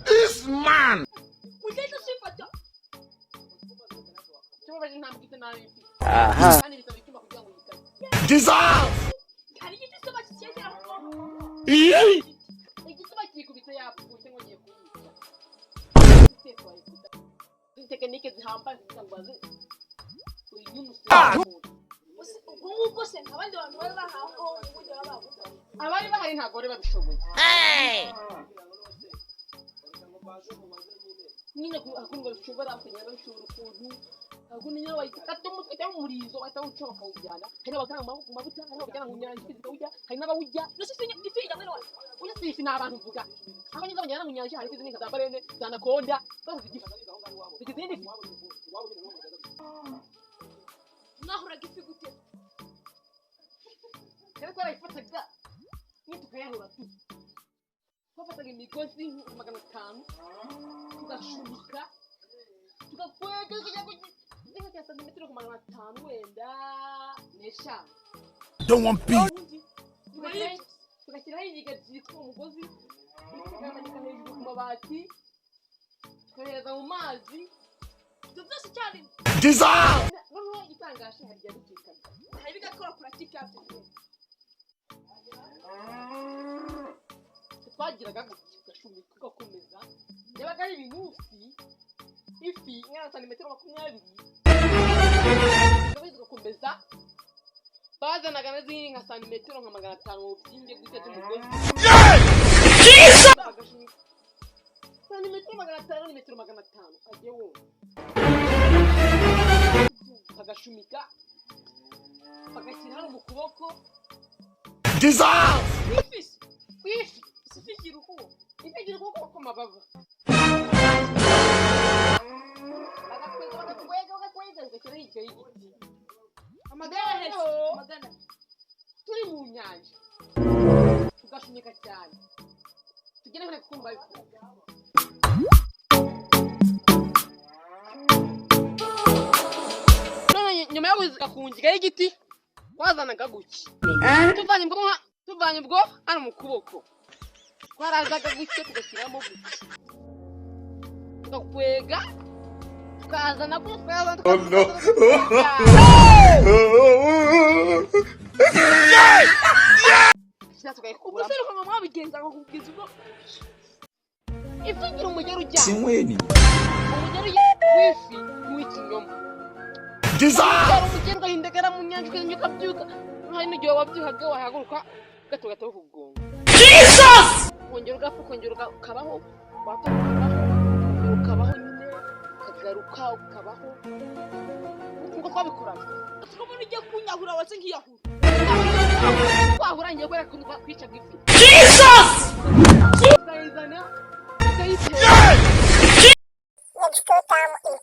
This man. Dissolve. Hey! Wafataga imigozi magana 5 tugashumika tugakwega kujya santimetero magana 5 wenda nesha Don't want peace. tugashyiraho igigazi ku mugozi tukamanika hejuru ku mabati tukohereza mu mazi byose cyane Dissolve. noneho igitangaje harya bikikana hari bigakora pratique yacu twagiraga gashumika gakomeza yabaga ari ibinusi ifi ngana santimetero 20 tugakomeza bazanaga n'izindi nka santimetero nka magana 5 byinge gute cy'umugozi santimetero magana 5 santimetero magana 5 agiye wo agashumika bagashyira mu kuboko Dissolve. ifi sifigira uko ifigira uko ko mabava bagakwega zikira hirya y'igiti amagana turi mu nyanja tugashumika cyane tugire nko kumva none nyuma yo kuzikungiga y'igiti wazanaga guki tuvanye ubwo hano mu kuboko twarazaga gutyo tugashyiramo guki tugakwega tukazana ko twazana Oh no. umusore kwa mama bigenza ngo kugiza ubwo ifigira umugero ujya Sinweni. umugero w'ifi w'ikinyoma Dissolve. umugero gahindegara mu nyanja ukabyuka byuka hari n'igihe wabyuhaga wahaguruka gato kugonga Jesus. kongera ukabaho ukabaho nyine ukagaruka ukabaho ngo twabikoraga tukabona ujya kunyahura wase nkiyahura wahura ngiye kwera kwica bw'ifi Jesus. Let's go down in